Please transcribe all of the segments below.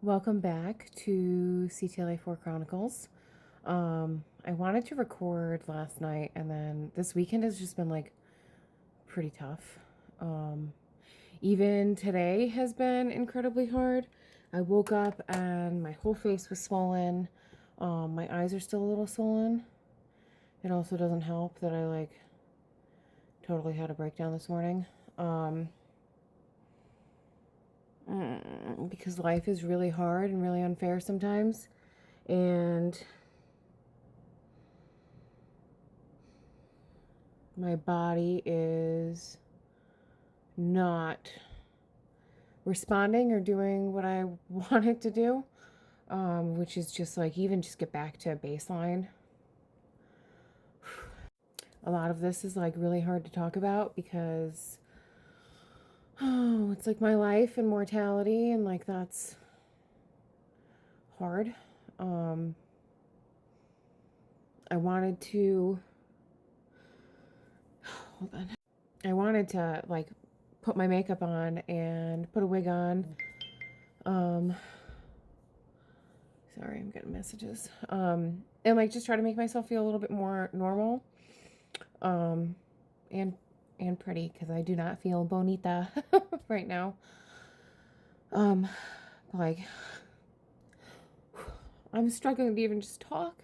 Welcome back to CTLA4 Chronicles. I wanted to record last night, and then this weekend has just been like pretty tough. Even today has been incredibly hard. I woke up and my whole face was swollen. My eyes are still a little swollen. It also doesn't help that I totally had a breakdown this morning. Because life is really hard and really unfair sometimes. And my body is not responding or doing what I want it to do, which is just even just get back to baseline. A lot of this is really hard to talk about because it's my life and mortality, and that's hard. I wanted to hold on. I wanted to put my makeup on and put a wig on. Sorry, I'm getting messages. And just try to make myself feel a little bit more normal. And pretty, because I do not feel bonita right now. I'm struggling to even just talk.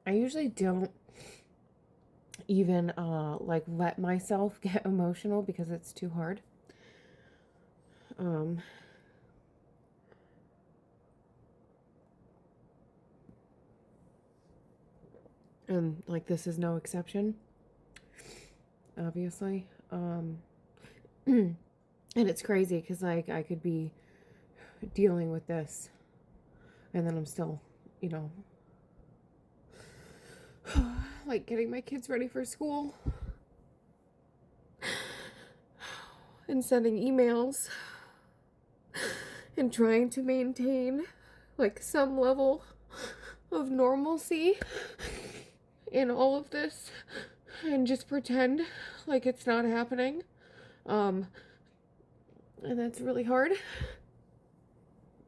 I usually don't even let myself get emotional because it's too hard. And this is no exception, obviously. And it's crazy because I could be dealing with this and then I'm still, getting my kids ready for school and sending emails and trying to maintain some level of normalcy in all of this and just pretend like it's not happening. And that's really hard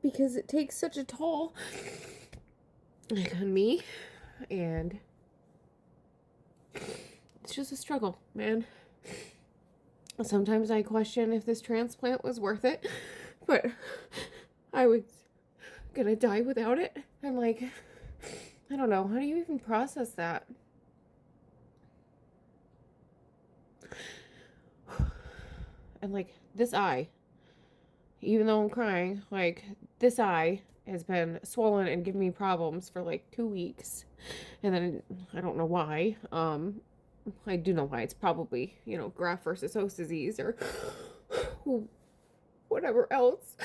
because it takes such a toll on me, and it's just a struggle, man. Sometimes I question if this transplant was worth it, but I was gonna die without it. And I don't know, how do you even process that? And this eye, even though I'm crying, this eye has been swollen and giving me problems for 2 weeks. And then I don't know why. I do know why. It's probably, graft versus host disease or whatever else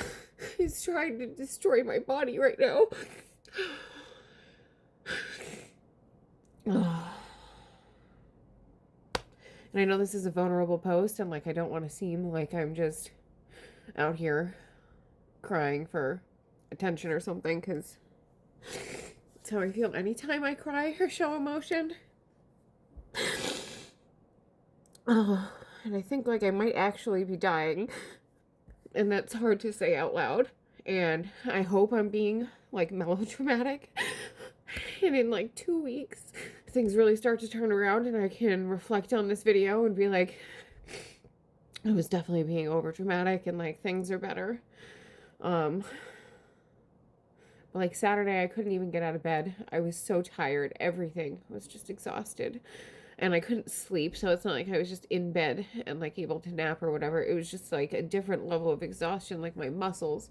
is trying to destroy my body right now. And I know this is a vulnerable post, and I don't want to seem like I'm just out here crying for attention or something, because that's how I feel anytime I cry or show emotion. And I think I might actually be dying, and that's hard to say out loud. And I hope I'm being melodramatic. And in 2 weeks, things really start to turn around, and I can reflect on this video and be I was definitely being over dramatic, and things are better. Saturday, I couldn't even get out of bed. I was so tired. Everything was just exhausted. And I couldn't sleep, so it's not I was just in bed and able to nap or whatever. It was just a different level of exhaustion, my muscles,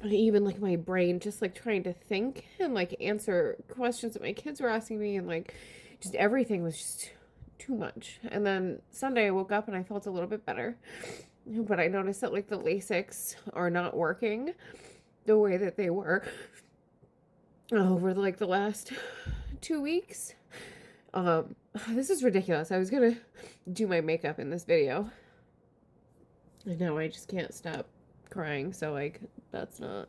even my brain, just trying to think and answer questions that my kids were asking me, and just everything was just too much. And then Sunday I woke up and I felt a little bit better, but I noticed that the Lasix are not working the way that they were over the last 2 weeks. This is ridiculous. I was gonna do my makeup in this video, and now I just can't stop crying, so that's not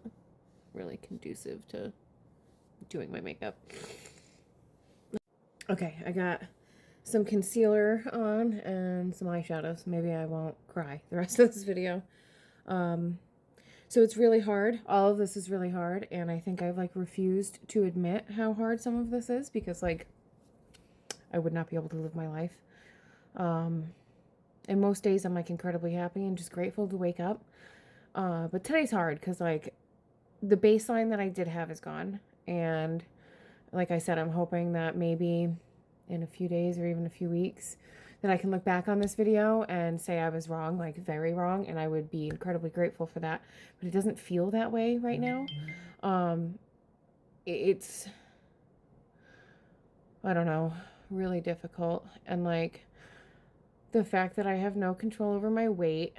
really conducive to doing my makeup. Okay, I got some concealer on and some eyeshadows. Maybe I won't cry the rest of this video. So it's really hard. All of this is really hard. And I think I've like refused to admit how hard some of this is because like I would not be able to live my life. And most days I'm like incredibly happy and just grateful to wake up. But today's hard because like the baseline that I did have is gone. And like I said, I'm hoping that maybe in a few days or even a few weeks that I can look back on this video and say I was wrong, like very wrong, and I would be incredibly grateful for that. But it doesn't feel that way right now. It's, I don't know, really difficult. And like the fact that I have no control over my weight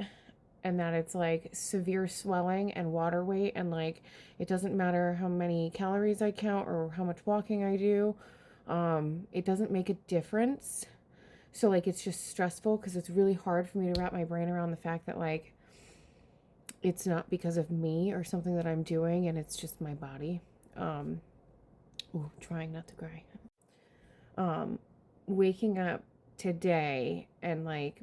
and that it's like severe swelling and water weight, and like it doesn't matter how many calories I count or how much walking I do, it doesn't make a difference. So like it's just stressful because it's really hard for me to wrap my brain around the fact that like it's not because of me or something that I'm doing, and it's just my body. Ooh, trying not to cry. Waking up today and like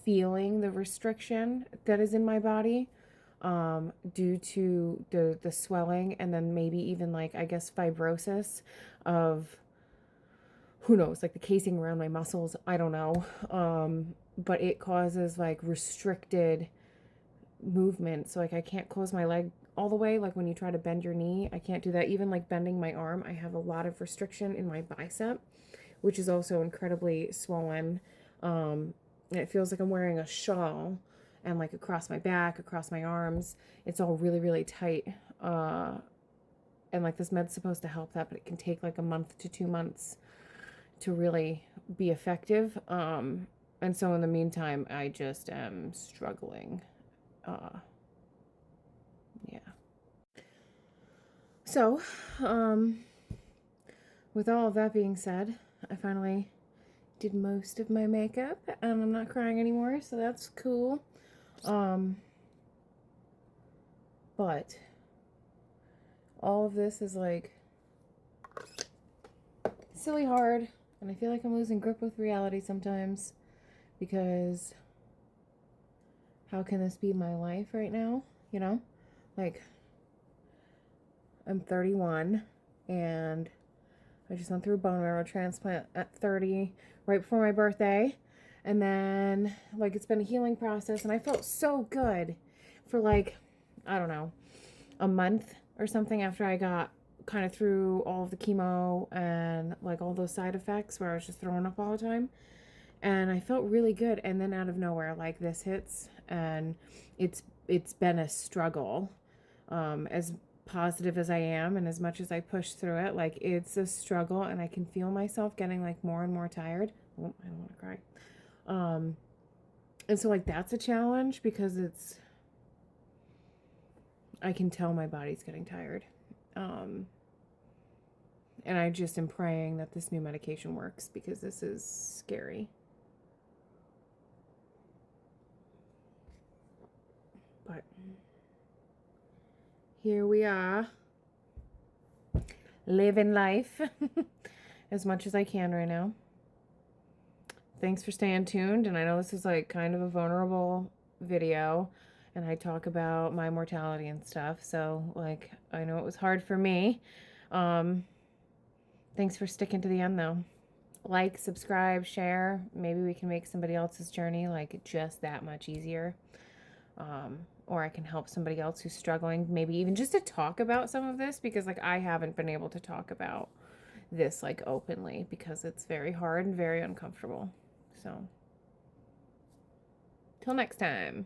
feeling the restriction that is in my body, due to the swelling, and then maybe even like I guess fibrosis of who knows, like the casing around my muscles, I don't know. But it causes like restricted movement. So like I can't close my leg all the way. Like when you try to bend your knee, I can't do that. Even like bending my arm, I have a lot of restriction in my bicep, which is also incredibly swollen. And it feels like I'm wearing a shawl, and like across my back, across my arms, it's all really, really tight. And like this med's supposed to help that, but it can take like a month to 2 months to really be effective. And so in the meantime, I just am struggling. Yeah. So, with all of that being said, I finally did most of my makeup and I'm not crying anymore, so that's cool. But all of this is like silly hard, and I feel like I'm losing grip with reality sometimes because how can this be my life right now? You know, like I'm 31 and I just went through a bone marrow transplant at 30 right before my birthday. And then like it's been a healing process, and I felt so good for like, I don't know, a month or something after I got kind of through all of the chemo and like all those side effects where I was just throwing up all the time. And I felt really good, and then out of nowhere like this hits, and it's been a struggle. As positive as I am and as much as I push through it, like it's a struggle, and I can feel myself getting like more and more tired. Oh, I don't want to cry. And so like that's a challenge because I can tell my body's getting tired. And I just am praying that this new medication works because this is scary. But here we are, living life as much as I can right now. Thanks for staying tuned. And I know this is like kind of a vulnerable video, and I talk about my mortality and stuff. So like, I know it was hard for me. Thanks for sticking to the end though. Like, subscribe, share. Maybe we can make somebody else's journey like just that much easier. Or I can help somebody else who's struggling, maybe even just to talk about some of this, because like I haven't been able to talk about this like openly because it's very hard and very uncomfortable. So till next time.